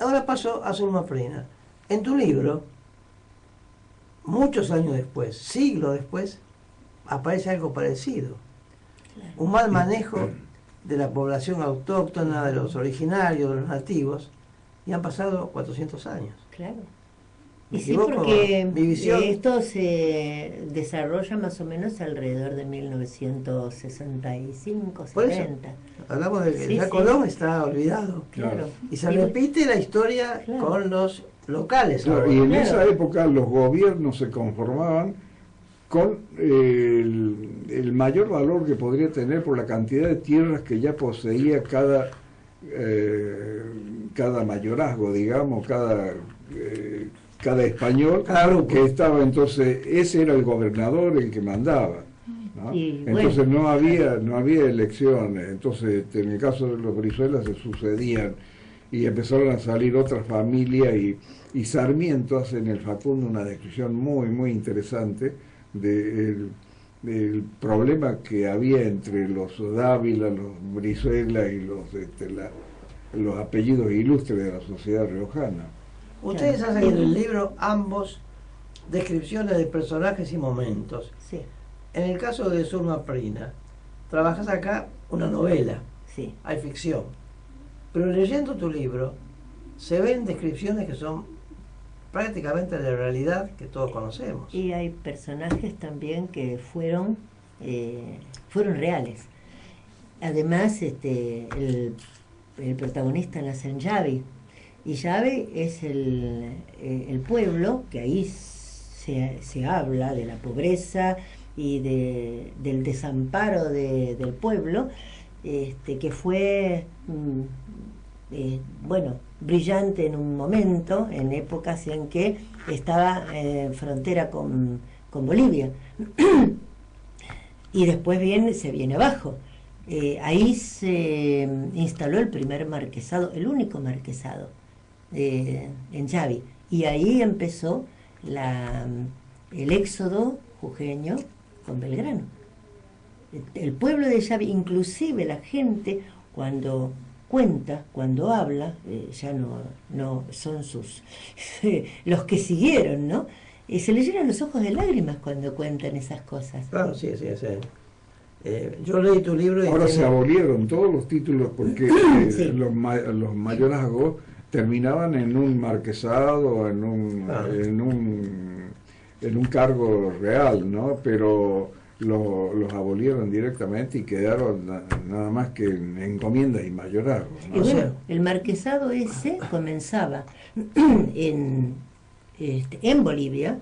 Ahora paso a Zulma Prina. En tu libro, muchos años después, siglos después, aparece algo parecido. Claro. Un mal manejo de la población autóctona, de los originarios, de los nativos, y han pasado 400 años. Claro. Y sí, porque esto se desarrolla más o menos alrededor de 1965, 70. Hablamos de que ya Colón está olvidado. Claro. Y se repite la historia con los locales. Claro, ahora. y en esa época los gobiernos se conformaban con el mayor valor que podría tener por la cantidad de tierras que ya poseía cada mayorazgo, digamos, cada español, cada grupo que estaba. Entonces ese era el gobernador el que mandaba, ¿no? Entonces no había elecciones. Entonces en el caso de los Brizuelas se sucedían y empezaron a salir otras familias, y Sarmiento hace en el Facundo una descripción muy muy interesante del problema que había entre los Dávila, los Brizuela y los apellidos ilustres de la sociedad riojana. Ustedes hacen en el libro ambos descripciones de personajes y momentos. Sí. En el caso de Zulma Prina, trabajas acá una novela, Sí. hay ficción, pero leyendo tu libro se ven descripciones que son prácticamente de la realidad que todos conocemos. Y hay personajes también que fueron reales. Además, el protagonista nace en Llave, y Llave es el pueblo que ahí se habla de la pobreza y del desamparo del pueblo, que fue brillante en un momento, en épocas en que estaba en frontera con Bolivia. Y después se viene abajo. Ahí se instaló el primer marquesado, el único marquesado en Llave. Y ahí empezó el éxodo jujeño con Belgrano. El pueblo de Llave, inclusive la gente, cuando cuenta, cuando habla, ya no son los que siguieron, ¿no? Se le llenan los ojos de lágrimas cuando cuentan esas cosas. Claro, sí. Yo leí tu libro y ahora se abolieron todos los títulos porque Sí. los mayorazgos terminaban en un marquesado, en un cargo real, ¿no? Pero los abolieron directamente y quedaron nada más que en encomiendas y mayorazgos, ¿no? Y bueno, el marquesado ese comenzaba en Bolivia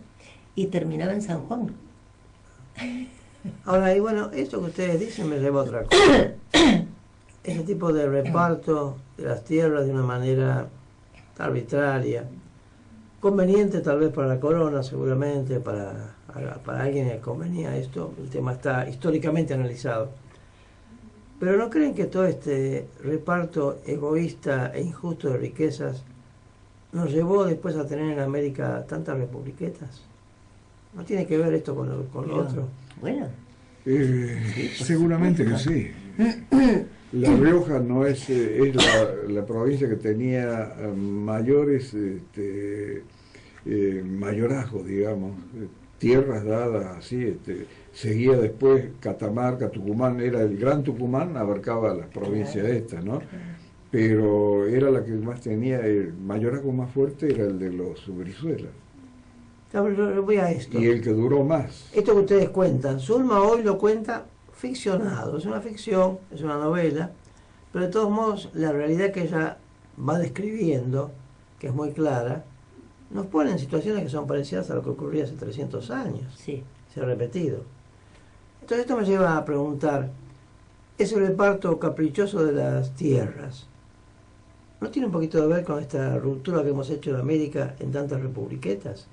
y terminaba en San Juan. Ahora, y bueno, esto que ustedes dicen me lleva a otra cosa. Ese tipo de reparto de las tierras de una manera arbitraria, conveniente tal vez para la corona, seguramente, para alguien que convenía esto, el tema está históricamente analizado. Pero ¿no creen que todo este reparto egoísta e injusto de riquezas nos llevó después a tener en América tantas republiquetas? ¿No tiene que ver esto con lo otro? Bueno. Seguramente que sí. La Rioja no es la provincia que tenía mayores mayorazgos, digamos, tierras dadas así. Seguía después Catamarca, Tucumán, era el Gran Tucumán, abarcaba las provincias estas, ¿no? Pero era la que más tenía, el mayorazgo más fuerte era el de los Brizuela. Yo voy a esto. Y el que duró más. Esto que ustedes cuentan, Zulma hoy lo cuenta ficcionado, es una ficción, es una novela, pero de todos modos la realidad que ella va describiendo, que es muy clara, nos pone en situaciones que son parecidas a lo que ocurría hace 300 años. Sí. Se ha repetido. Entonces esto me lleva a preguntar, ese reparto caprichoso de las tierras, ¿no tiene un poquito de ver con esta ruptura que hemos hecho en América en tantas republiquetas?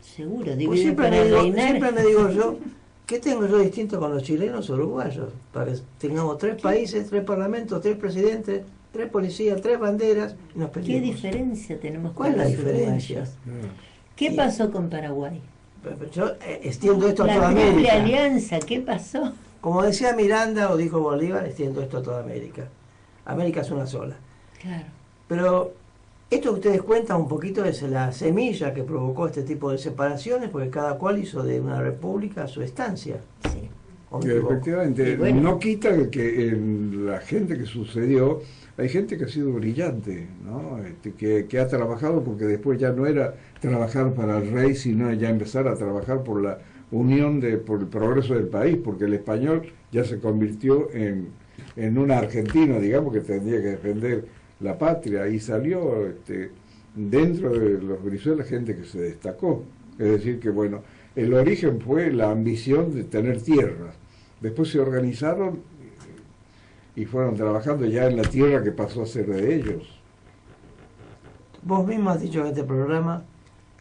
Seguro, Pues dividir siempre para reinar. siempre me digo yo, ¿qué tengo yo distinto con los chilenos o uruguayos? Para que tengamos 3 países, 3 parlamentos, 3 presidentes, 3 policías, 3 banderas y nos ¿Qué peleamos. diferencia tenemos ¿Cuál con es la los diferencia? uruguayos? ¿Qué pasó con Paraguay? Pero yo extiendo esto a La toda Triple América. Alianza, ¿qué pasó? Como decía Miranda o dijo Bolívar, extiendo esto a toda América. América es una sola. Claro. Pero esto que ustedes cuentan un poquito es la semilla que provocó este tipo de separaciones, porque cada cual hizo de una república su estancia. Sí. ¿O me equivoco? Efectivamente, Y bueno. no quita que en la gente que sucedió, hay gente que ha sido brillante, ¿no? Que ha trabajado, porque después ya no era trabajar para el rey, sino ya empezar a trabajar por la unión, por el progreso del país, porque el español ya se convirtió en un argentino, digamos, que tendría que defender la patria, y salió dentro de los Brizuela gente que se destacó. Es decir, que bueno, el origen fue la ambición de tener tierras. Después se organizaron y fueron trabajando ya en la tierra que pasó a ser de ellos. Vos mismo has dicho en este programa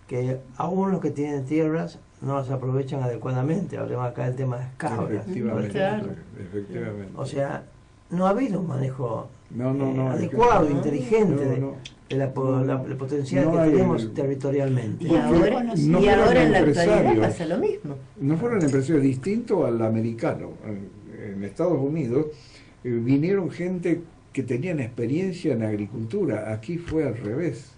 que aún los que tienen tierras no las aprovechan adecuadamente. Hablemos acá del tema de escabra. Efectivamente, Claro. efectivamente. O sea, no ha habido un manejo No, adecuado, no, inteligente no. de la potencial No que hay- tenemos territorialmente. Y ahora, no y fueron ahora en la actualidad empresarios. pasa lo mismo. No fueron empresarios distintos al americano. En Estados Unidos vinieron gente que tenían experiencia en agricultura. Aquí fue al revés.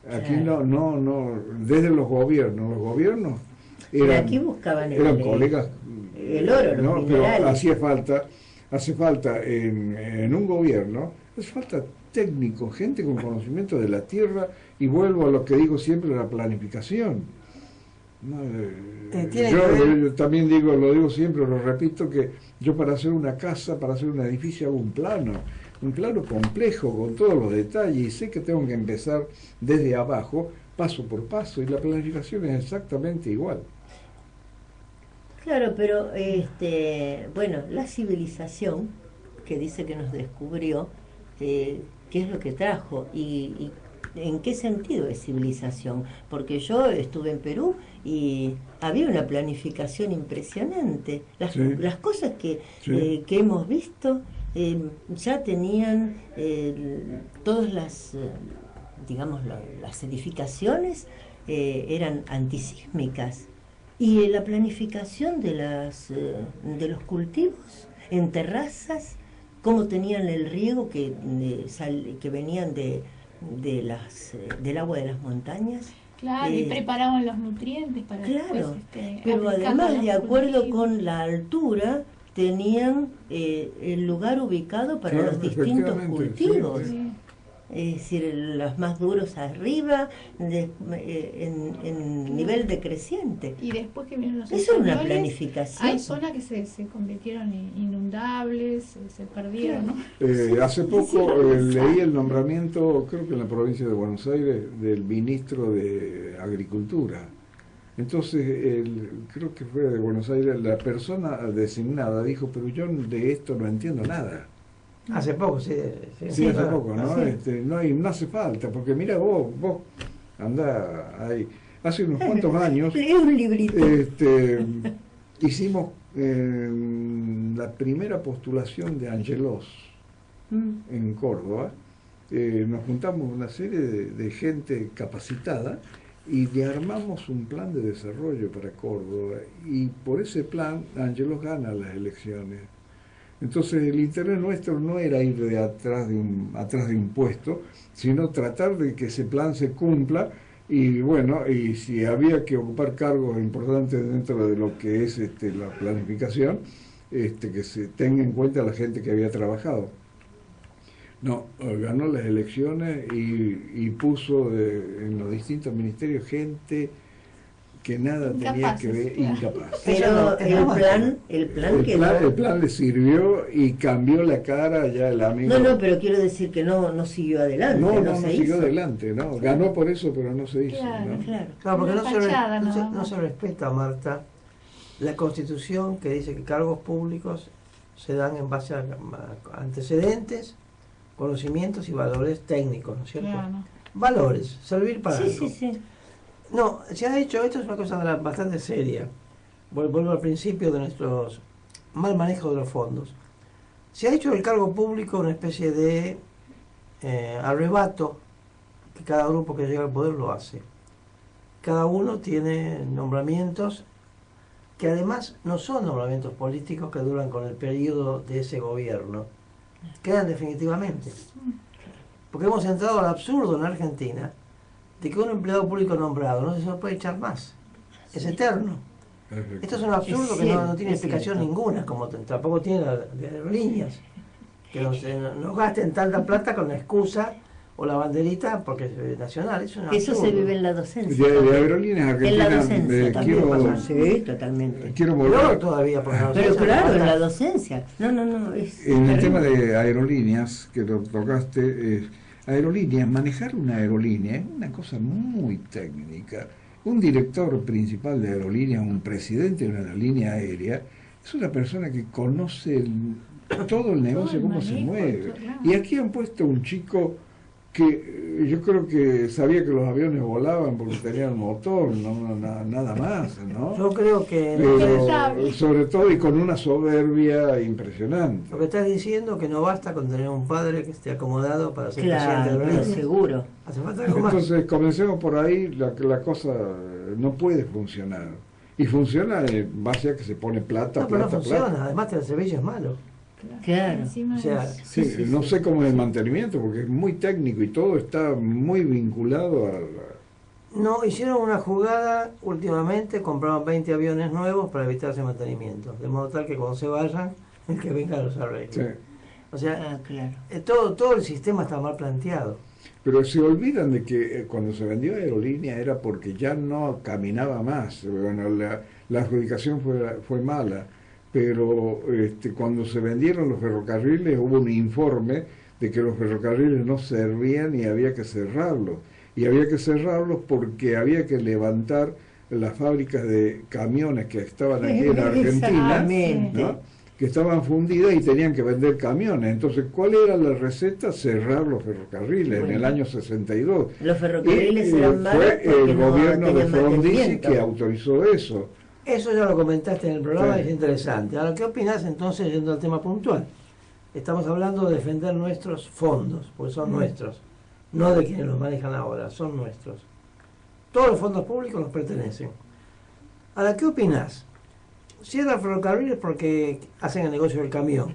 Aquí Claro. no, desde los gobiernos Pero eran, aquí buscaban eran colegas. el oro, los no, pero minerales. hace falta en un gobierno, hace falta técnicos, gente con conocimiento de la tierra, y vuelvo a lo que digo siempre, la planificación. No, tiene que ver- yo también lo digo siempre, lo repito, que yo para hacer una casa, para hacer un edificio hago un plano complejo con todos los detalles, y sé que tengo que empezar desde abajo, paso por paso, y la planificación es exactamente igual. Claro, pero bueno, la civilización que dice que nos descubrió, ¿qué es lo que trajo? Y ¿en qué sentido es civilización? Porque yo estuve en Perú y había una planificación impresionante. Las cosas que hemos visto ya tenían todas las, digamos, las edificaciones eran antisísmicas. Y la planificación de los cultivos en terrazas, cómo tenían el riego que venían del agua de las montañas. Claro, y preparaban los nutrientes para Claro, después, pero aplicarlo a además, los de acuerdo cultivos. con la altura, tenían el lugar ubicado para Claro, los distintos efectivamente, cultivos. sí. Es decir, los más duros arriba, en nivel decreciente. Y después que vienen los Eso es una españoles, planificación. hay zonas que se convirtieron en inundables, se perdieron, ¿no? Hace poco leí el nombramiento, creo que en la provincia de Buenos Aires, del ministro de Agricultura. Entonces, creo que fue de Buenos Aires, la persona designada dijo, pero yo de esto no entiendo nada. Hace poco, sí. Sí, hace poco, ¿no? Sí. No hace falta, porque mira, vos andá ahí. Hace unos cuantos años Es un librito. hicimos la primera postulación de Angelos en Córdoba. Nos juntamos una serie de gente capacitada y le armamos un plan de desarrollo para Córdoba, y por ese plan Angelos gana las elecciones. Entonces el interés nuestro no era ir atrás de un puesto, sino tratar de que ese plan se cumpla, y bueno, y si había que ocupar cargos importantes dentro de lo que es la planificación, que se tenga en cuenta la gente que había trabajado. No, ganó las elecciones y puso en los distintos ministerios gente que nada tenía que ver, incapaz. Pero el plan le sirvió y cambió la cara ya el amigo. No, pero quiero decir que no siguió adelante. No se siguió hizo. adelante, ¿no? Ganó por eso, pero no se hizo. Claro, ¿no? Claro. Claro, porque Una fachada, ¿no? no se respeta, Marta, la Constitución, que dice que cargos públicos se dan en base a antecedentes, conocimientos y valores técnicos, ¿no es cierto? Claro. Valores, servir para algo. Sí. No, se ha hecho, esto es una cosa bastante seria. Vuelvo al principio de nuestros mal manejo de los fondos. Se ha hecho del cargo público una especie de arrebato, que cada grupo que llega al poder lo hace. Cada uno tiene nombramientos que además no son nombramientos políticos que duran con el periodo de ese gobierno. Quedan definitivamente. Porque hemos entrado al absurdo en Argentina de que un empleado público nombrado no se puede echar más. Es eterno. Esto es un absurdo que no tiene explicación ninguna, como tampoco tiene las aerolíneas. Que no gasten tanta plata con la excusa o la banderita porque es nacional. Es un Eso absurdo. se vive en la docencia. De aerolíneas En la argentinas, docencia también quiero, pasa. Sí, totalmente. quiero Peor volver. todavía, porque la Pero docencia claro, no en falta- la docencia. No, es En el terrible. tema de aerolíneas, que lo tocaste, aerolíneas, manejar una aerolínea es una cosa muy técnica. Un director principal de aerolínea, un presidente de una línea aérea, es una persona que conoce todo el negocio, cómo se mueve. Y aquí han puesto un chico que yo creo que sabía que los aviones volaban porque tenían motor, nada más, ¿no? Yo creo que... Pero, sobre todo, y con una soberbia impresionante. Lo que estás diciendo que no basta con tener un padre que esté acomodado para ser presidente de la Claro, aerolínea. seguro. Hace falta algo más. Entonces, comencemos por ahí, la cosa no puede funcionar. Y funciona en base a que se pone plata, No, pero no plata, funciona. plata. Además, el servicio es malo. Claro. Encima O sea, es- Sí, no sé cómo es el mantenimiento, porque es muy técnico y todo está muy vinculado a no, hicieron una jugada últimamente, compraron 20 aviones nuevos para evitar ese mantenimiento. De modo tal que cuando se vayan, el que venga los arregle. Sí. O sea, Ah, claro. todo el sistema está mal planteado. Pero se olvidan de que cuando se vendió Aerolínea era porque ya no caminaba más. Bueno, la adjudicación fue mala, pero cuando se vendieron los ferrocarriles hubo un informe de que los ferrocarriles no servían y había que cerrarlos. Y había que cerrarlos porque había que levantar las fábricas de camiones que estaban aquí en Argentina, Exactamente. ¿no? Que estaban fundidas y tenían que vender camiones. Entonces, ¿cuál era la receta? Cerrar los ferrocarriles en el año 62. Los ferrocarriles Y, eran malos fue porque el no gobierno de tenían Frondizi mantenimiento. que autorizó eso. Eso ya lo comentaste en el programa Sí. y es interesante. Ahora, ¿qué opinás entonces yendo al tema puntual? Estamos hablando de defender nuestros fondos, porque son nuestros, no de quienes los manejan ahora, son nuestros. Todos los fondos públicos nos pertenecen. Ahora, ¿qué opinás? Cierran ferrocarriles porque hacen el negocio del camión.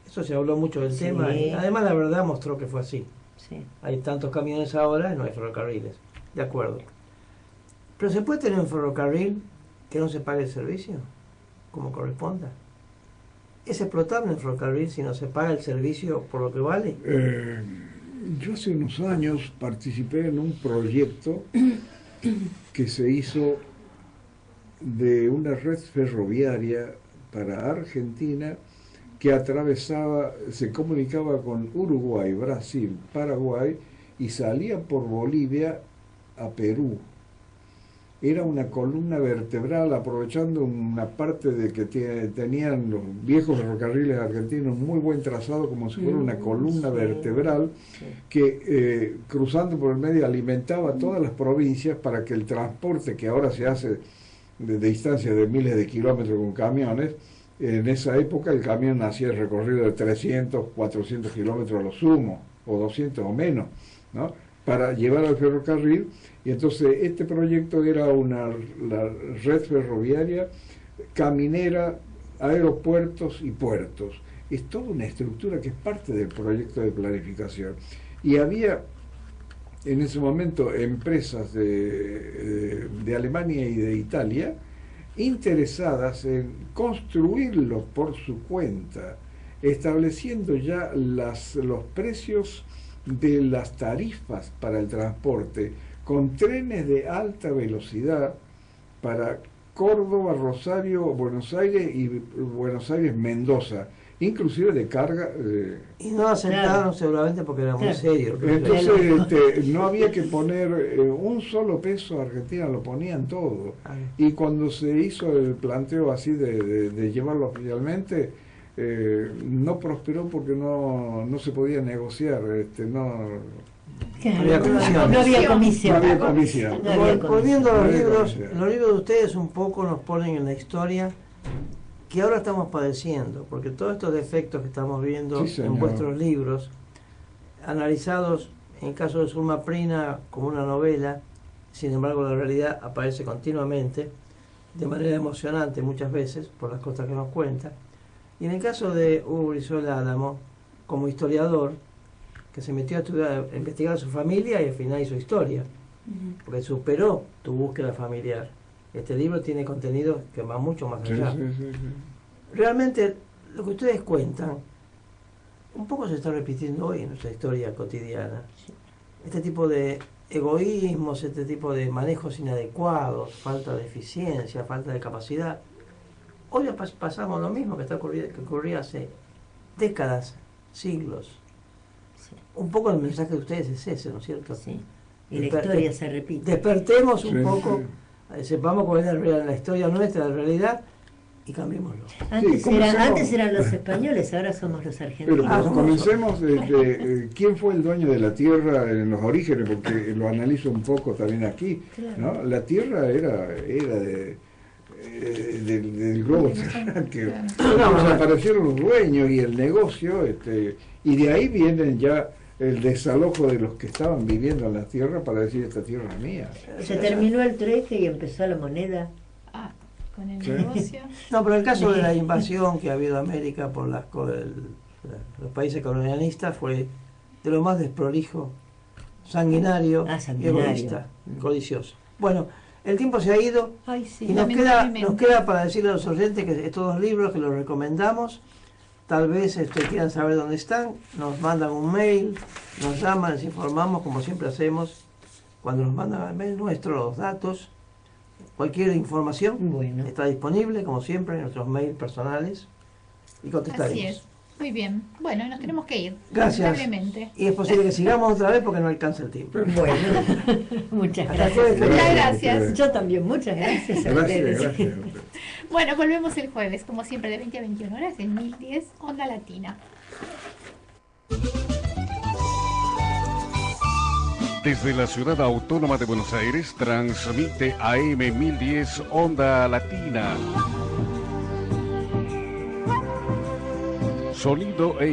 Eso se habló mucho del Sí. tema y además la verdad mostró que fue así. Sí. Hay tantos camiones ahora y no hay ferrocarriles. De acuerdo. Pero ¿se puede tener un ferrocarril que no se pague el servicio como corresponda? ¿Es explotable el ferrocarril si no se paga el servicio por lo que vale? Yo hace unos años participé en un proyecto que se hizo de una red ferroviaria para Argentina que atravesaba, se comunicaba con Uruguay, Brasil, Paraguay y salía por Bolivia a Perú. Era una columna vertebral, aprovechando una parte de que tenían los viejos ferrocarriles argentinos muy buen trazado, como si fuera una columna vertebral que cruzando por el medio alimentaba todas las provincias para que el transporte que ahora se hace de distancia de miles de kilómetros con camiones, en esa época el camión hacía el recorrido de 300, 400 kilómetros a lo sumo, o 200 o menos, ¿no? Para llevar al ferrocarril. Y entonces este proyecto era la red ferroviaria caminera, aeropuertos y puertos. Es toda una estructura que es parte del proyecto de planificación. Y había en ese momento empresas de Alemania y de Italia interesadas en construirlo por su cuenta, estableciendo ya los precios de las tarifas para el transporte, con trenes de alta velocidad para Córdoba, Rosario, Buenos Aires y Buenos Aires, Mendoza, inclusive de carga. Y no aceptaron seguramente porque era muy serio. Entonces no había que poner un solo peso a Argentina, lo ponían todo. Y cuando se hizo el planteo así de llevarlo oficialmente, no prosperó porque no se podía negociar, Claro, había comisión. no había comisión. No había comisión. No había comisión. Volviendo a No los había libros, comisión. los libros de ustedes un poco nos ponen en la historia que ahora estamos padeciendo, porque todos estos defectos que estamos viendo Sí, señor. en vuestros libros, analizados en el caso de Zulma Prina como una novela, sin embargo la realidad aparece continuamente, de manera emocionante muchas veces, por las cosas que nos cuenta, y en el caso de Hugo Brizuela Álamo, como historiador, que se metió a estudiar, a investigar a su familia y al final hizo historia, porque superó tu búsqueda familiar. Este libro tiene contenido que va mucho más Sí, allá. sí, sí, sí. Realmente, lo que ustedes cuentan, un poco se está repitiendo hoy en nuestra historia cotidiana. Este tipo de egoísmos, este tipo de manejos inadecuados, falta de eficiencia, falta de capacidad. Hoy pasamos lo mismo que ocurría hace décadas, siglos. Un poco el mensaje de ustedes es ese, ¿no es cierto? Sí. Y la historia se repite. Despertemos un poco, sepamos cuál es la historia nuestra, la realidad, y cambiémoslo. Antes eran los españoles, ahora somos los argentinos. Pero comencemos desde quién fue el dueño de la tierra en los orígenes, porque lo analizo un poco también aquí. Claro. ¿No? La tierra era del globo terráqueo. Aparecieron los dueños y el negocio, y de ahí vienen ya el desalojo de los que estaban viviendo en la tierra para decir esta tierra es mía. Se terminó el trueque y empezó la moneda. Con el negocio. No, pero el caso de la invasión que ha habido a América por los países colonialistas fue de lo más desprolijo, sanguinario, y egoísta, codicioso. Bueno, el tiempo se ha ido. Ay, sí, y nos queda para decirle a los oyentes que estos dos libros que los recomendamos, tal vez quieran saber dónde están, nos mandan un mail, nos llaman, les informamos como siempre hacemos cuando nos mandan al mail nuestros datos. Cualquier información está disponible, como siempre, en nuestros mails personales y contestaremos. Así es. Muy bien. Bueno, nos tenemos que ir. Gracias. Y es posible que sigamos otra vez porque no alcanza el tiempo. Bueno, muchas gracias. Muchas gracias. Yo también, muchas gracias a ustedes. Gracias. Bueno, volvemos el jueves, como siempre, de 20 a 21 horas en 1010 Onda Latina. Desde la ciudad autónoma de Buenos Aires, transmite AM 1010 Onda Latina. Sonido e